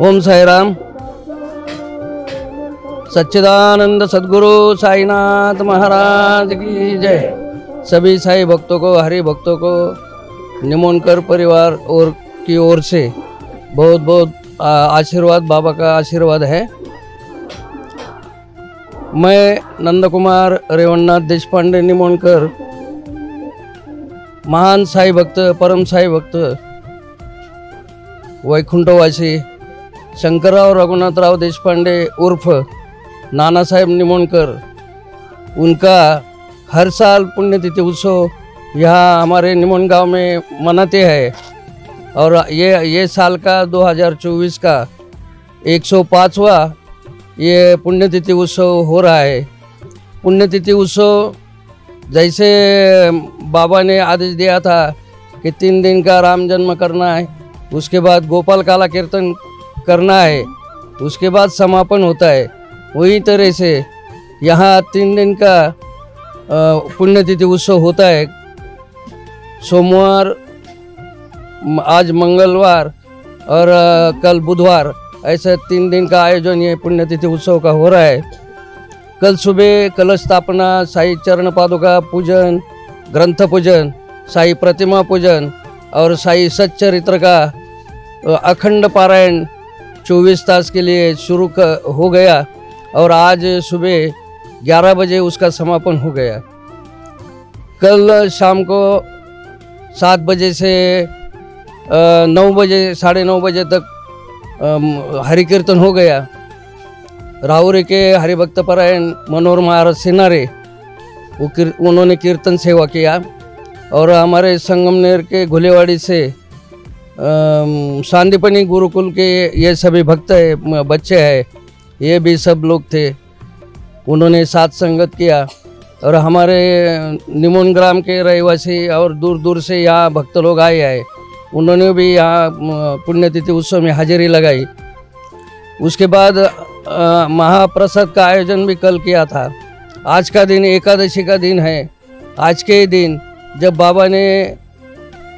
ओम साई राम। सच्चिदानंद सद्गुरु साईनाथ महाराज की जय। सभी साई भक्तों को, हरि भक्तों को निमोनकर परिवार और की ओर से बहुत बहुत आशीर्वाद, बाबा का आशीर्वाद है। मैं नंद कुमार रेवणनाथ देशपांडे निमोनकर, महान साई भक्त, परम साई भक्त, वैकुंठवासी शंकरराव रघुनाथराव देशपांडे उर्फ नाना साहेब निमोनकर, उनका हर साल पुण्यतिथि उत्सव यहाँ हमारे निमोन गांव में मनाते हैं। और ये साल का 2024 का 105वां ये पुण्यतिथि उत्सव हो रहा है। पुण्यतिथि उत्सव जैसे बाबा ने आदेश दिया था कि 3 दिन का राम जन्म करना है, उसके बाद गोपाल काला कीर्तन करना है, उसके बाद समापन होता है, वही तरह से यहाँ 3 दिन का पुण्यतिथि उत्सव होता है। सोमवार, आज मंगलवार और कल बुधवार, ऐसे 3 दिन का आयोजन ये पुण्यतिथि उत्सव का हो रहा है। कल सुबह कलश स्थापना, साई चरण पादुका पूजन, ग्रंथ पूजन, साई प्रतिमा पूजन और साई सच्चरित्र का अखंड पारायण 24 तास के लिए शुरू हो गया और आज सुबह 11 बजे उसका समापन हो गया। कल शाम को 7 बजे से 9 बजे, 9:30 बजे तक हरि कीर्तन हो गया। राहुरी के हरिभक्त परायण मनोहर महाराज सिनारे उन्होंने कीर्तन सेवा किया। और हमारे संगमनेर के घुलेवाड़ी से सांदीपनी गुरुकुल के ये सभी भक्त है, बच्चे हैं, ये भी सब लोग थे, उन्होंने साथ संगत किया। और हमारे निमोन ग्राम के रहवासी और दूर दूर से यहाँ भक्त लोग आए हैं, उन्होंने भी यहाँ पुण्यतिथि उत्सव में हाजिरी लगाई। उसके बाद महाप्रसाद का आयोजन भी कल किया था। आज का दिन एकादशी का दिन है। आज के दिन जब बाबा ने,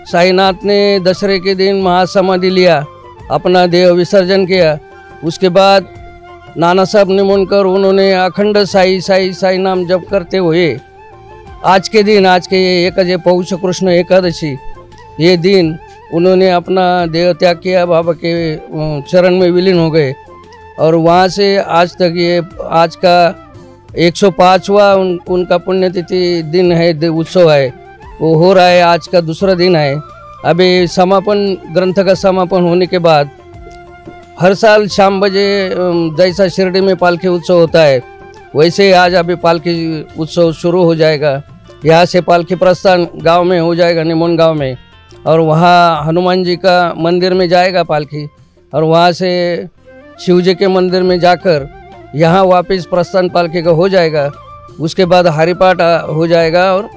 साईनाथ ने दशहरे के दिन महासमाधि लिया, अपना देह विसर्जन किया, उसके बाद नाना साहब निमोनकर उन्होंने अखंड साई साई साई नाम जप करते हुए आज के दिन, आज के ये पौष कृष्ण एकादशी, ये दिन उन्होंने अपना देह त्याग किया, बाबा के चरण में विलीन हो गए। और वहाँ से आज तक ये आज का 105वां उनका पुण्यतिथि दिन है, उत्सव है, वो हो रहा है। आज का दूसरा दिन है। अभी समापन, ग्रंथ का समापन होने के बाद हर साल शाम बजे जैसा शिरडी में पालकी उत्सव होता है, वैसे आज अभी पालकी उत्सव शुरू हो जाएगा। यहाँ से पालकी प्रस्थान गांव में हो जाएगा, निमोन गांव में, और वहाँ हनुमान जी का मंदिर में जाएगा पालकी, और वहाँ से शिव जी के मंदिर में जाकर यहाँ वापस प्रस्थान पालकी का हो जाएगा। उसके बाद हरिपाठ हो जाएगा और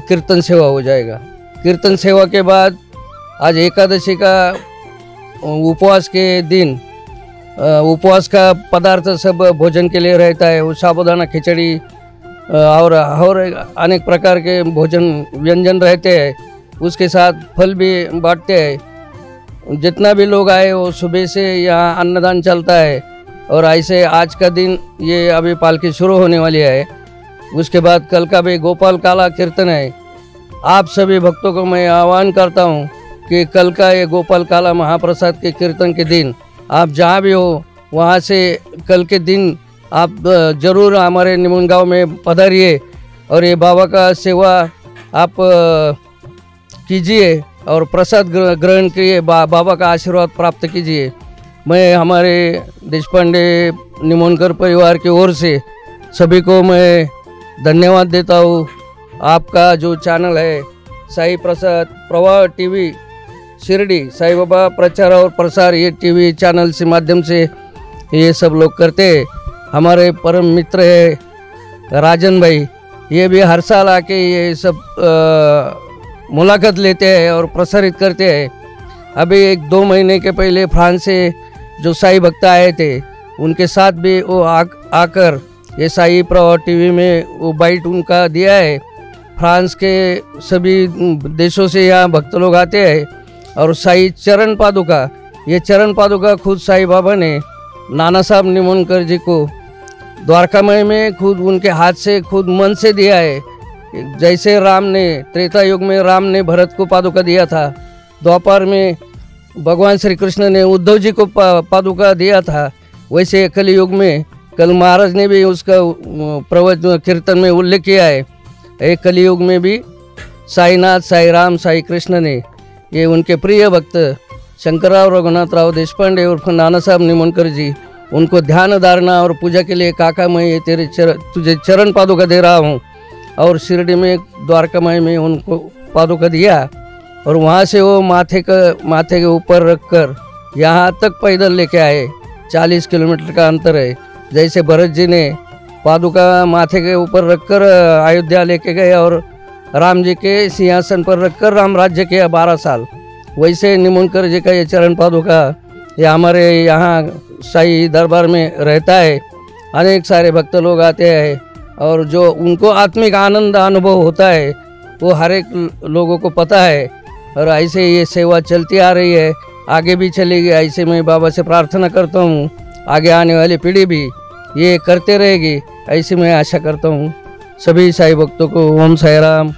कीर्तन सेवा हो जाएगा। कीर्तन सेवा के बाद आज एकादशी का उपवास के दिन, उपवास का पदार्थ सब भोजन के लिए रहता है। वो साबुदाना खिचड़ी और अनेक प्रकार के भोजन व्यंजन रहते हैं, उसके साथ फल भी बांटते हैं। जितना भी लोग आए वो सुबह से यहाँ अन्नदान चलता है। और ऐसे आज का दिन ये अभी पालकी शुरू होने वाली है। उसके बाद कल का भी गोपाल काला कीर्तन है। आप सभी भक्तों को मैं आह्वान करता हूँ कि कल का ये गोपाल काला महाप्रसाद के कीर्तन के दिन आप जहाँ भी हो, वहाँ से कल के दिन आप जरूर हमारे निमोन गाँव में पधारिए और ये बाबा का सेवा आप कीजिए और प्रसाद ग्रहण किए, बाबा का आशीर्वाद प्राप्त कीजिए। मैं हमारे देशपांडे निमोनकर परिवार की ओर से सभी को मैं धन्यवाद देता हूँ। आपका जो चैनल है साई प्रसाद प्रवाह टीवी शिरडी, साई बाबा प्रचार और प्रसार, ये टीवी चैनल से माध्यम से ये सब लोग करते हैं। हमारे परम मित्र है राजन भाई, ये भी हर साल आके ये सब मुलाकात लेते हैं और प्रसारित करते हैं। अभी 1-2 महीने के पहले फ्रांस से जो साई भक्त आए थे, उनके साथ भी वो आकर ये साई प्रवाह टीवी में वो बाइट उनका दिया है। फ्रांस के सभी देशों से यहाँ भक्त लोग आते हैं और साई चरण पादुका ये चरण पादुका खुद साईं बाबा ने नाना साहब निमोनकर जी को द्वारकामय में खुद उनके हाथ से खुद मन से दिया है। जैसे राम ने त्रेता युग में राम ने भरत को पादुका दिया था, द्वापर में भगवान श्री कृष्ण ने उद्धव जी को पादुका दिया था, वैसे कलयुग में कल महाराज ने भी उसका प्रवचन कीर्तन में उल्लेख किया है। एक कलयुग में भी साईनाथ, साई राम, साई कृष्ण ने ये उनके प्रिय भक्त शंकरराव रघुनाथराव देशपांडे उर्फ नाना साहब निमोनकर जी, उनको ध्यान धारणा और पूजा के लिए काका मैं ये तुझे चरण पादुका दे रहा हूँ, और शिरडी में द्वारकामय में उनको पादुका दिया। और वहाँ से वो माथे के ऊपर रखकर यहाँ तक पैदल लेके आए। 40 किलोमीटर का अंतर है। जैसे भरत जी ने पादुका माथे के ऊपर रखकर अयोध्या लेके गए और राम जी के सिंहासन पर रखकर राम राज्य किया 12 साल, वैसे निमोनकर जी का ये चरण पादुका ये हमारे यहाँ शाही दरबार में रहता है। अनेक सारे भक्त लोग आते हैं और जो उनको आत्मिक आनंद अनुभव होता है वो हर एक लोगों को पता है। और ऐसे ये सेवा चलती आ रही है, आगे भी चलेगी। ऐसे मैं बाबा से प्रार्थना करता हूँ आगे आने वाली पीढ़ी भी ये करते रहेगी, ऐसी मैं आशा करता हूँ। सभी साईं भक्तों को ओम साई राम।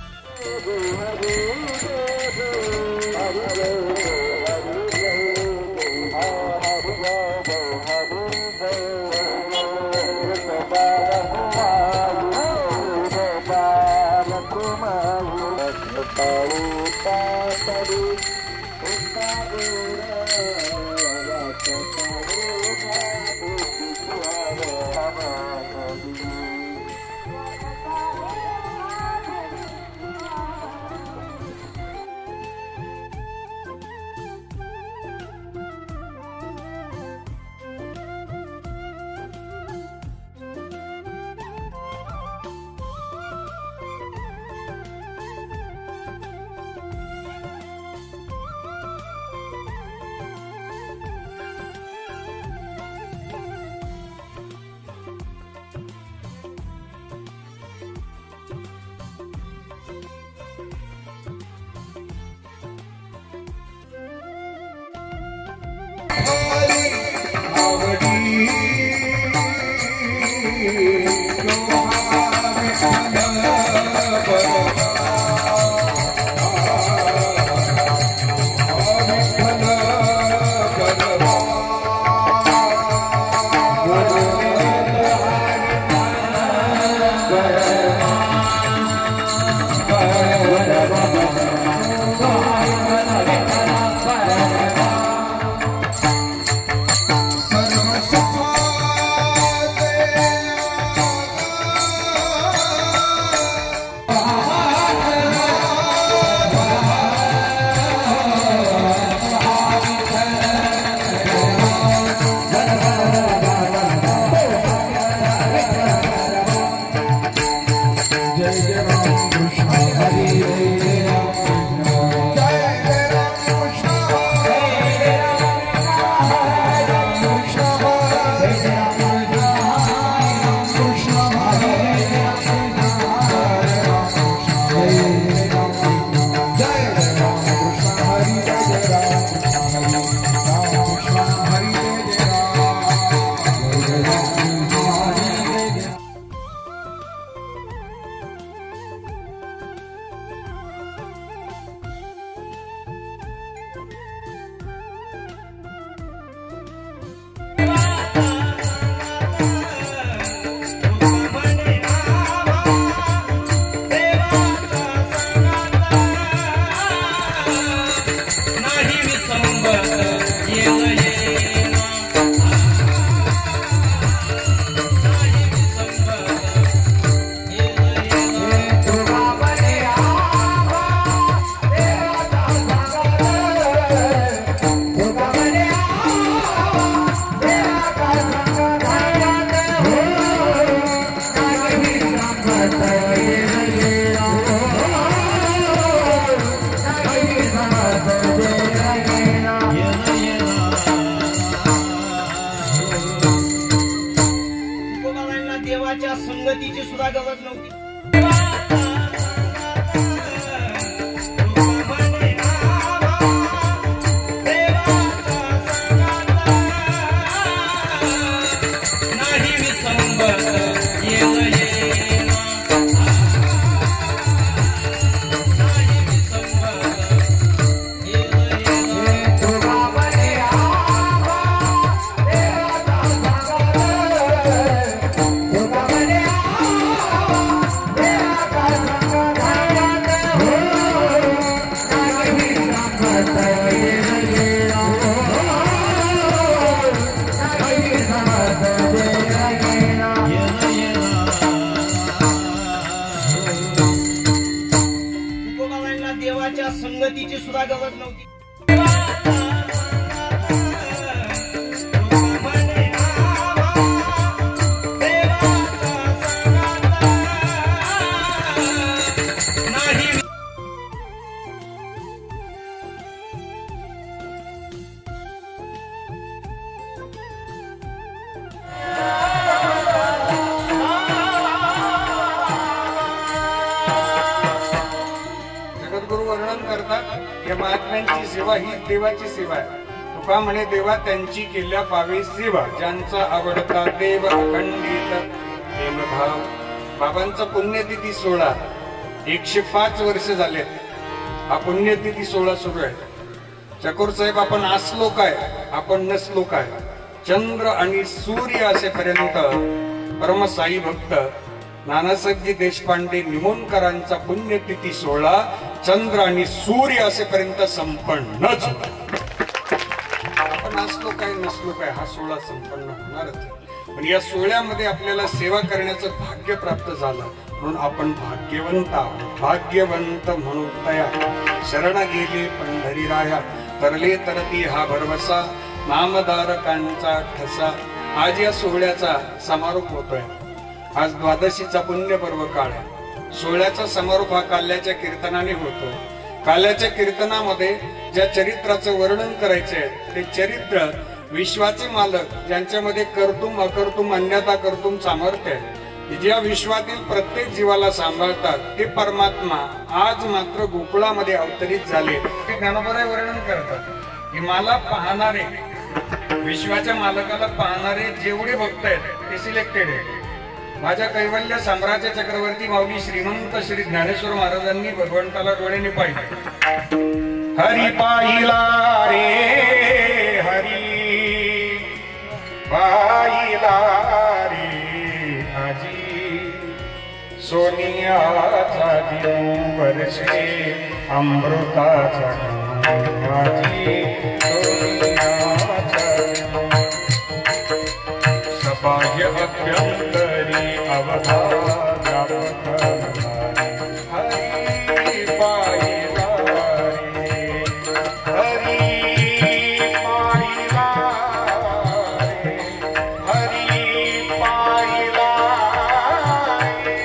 तुकोबाबांना देवाच्या संगतीची सुद्धा गरज नव्हती. वर्णन करतात या महात्म्यांची सेवा ही देवाची सेवा आहे. तुका म्हणे देवा त्यांची केल्या पावे सेवा, ज्यांचा आवडता देव अखंडित प्रेमभाव. बाबांचा पुण्यतिथी सोहळा 105 वर्ष झाले. हा पुण्यतिथी सोहळा सुरू आहे. चकोर साहेब, आपण असलो काय, आपण नसलो काय, चंद्र आणि सूर्य असेपर्यंत परमसाई भक्त नानासाहेबजी देशपांडे निमोणकरांचा पुण्यतिथी सोहळा चंद्र आणि सूर्य असेपर्यंत संपन्नच. आपण असलो काय नसलो काय हा सोहळा संपन्न होणारच. पण या सोहळ्यामध्ये आपल्याला सेवा करण्याचं भाग्य प्राप्त झालं म्हणून आपण भाग्यवंत आहोत. भाग्यवंत म्हणून तया शरण गेले पंढरी राया, तरले तरती हा भरवसा, नामधारकांचा ठसा. आज या सोहळ्याचा समारोप होतोय. आज द्वादशीचा पुण्यपर्व काळ आहे. सोहळ्याचा समारोप हा काल्याच्या कीर्तनाने होतो. काल्याच्या कीर्तनामध्ये ज्या चरित्राचं वर्णन करायचे आहे ते चरित्र विश्वाचे मालक, ज्यांच्यामध्ये कर्तुम अकर्तुम अन्यथा कर्तुम सामर्थ्य आहे, ज्या विश्वातील प्रत्येक जीवाला सांभाळतात ते परमात्मा आज मात्र गोकुळामध्ये अवतरित झाले. ते ज्ञानोबराय वर्णन करतात की मला पाहणारे, विश्वाच्या मालकाला पाहणारे जेवढे भक्त आहेत ते सिलेक्टेड आहेत. माझ्या कैवल्य साम्राज्य चक्रवर्ती माऊली श्रीमंत श्री ज्ञानेश्वर महाराजांनी भगवंताला डोळ्याने पाहिले. हरी पाहिला रे, हरी पाहिला रे आजी, सोनियाचा दिव वर्षे अमृताचा आजी, सोनियाचा सबाह्य अभ्यंतरी अवधान हरी पाहिला रे, हरी पाहिला रे, हरी पाहिला रे,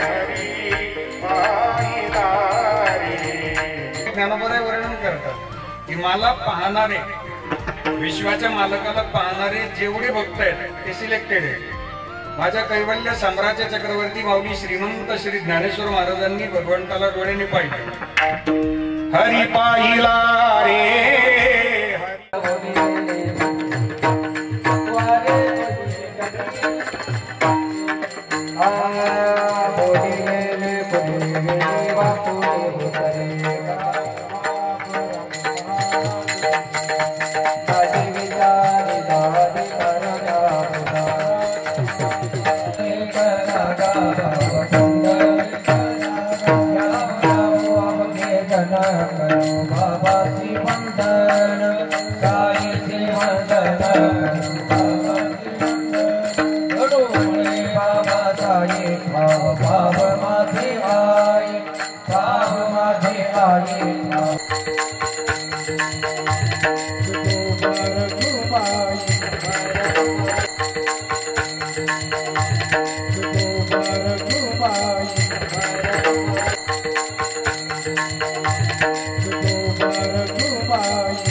हरी पाहिला ज्ञानोबराय वर्णन करतात की मला पाहणारे, विश्वाच्या मालकाला पाहणारे जेवढे भक्त आहेत ते सिलेक्टेड आहेत. माझ्या कैवल्य साम्राज्य चक्रवर्ती माऊली श्रीमंत श्री ज्ञानेश्वर महाराजांनी भगवंताला डोळ्याने पाहिले. हरी पाहिला रे, Bye.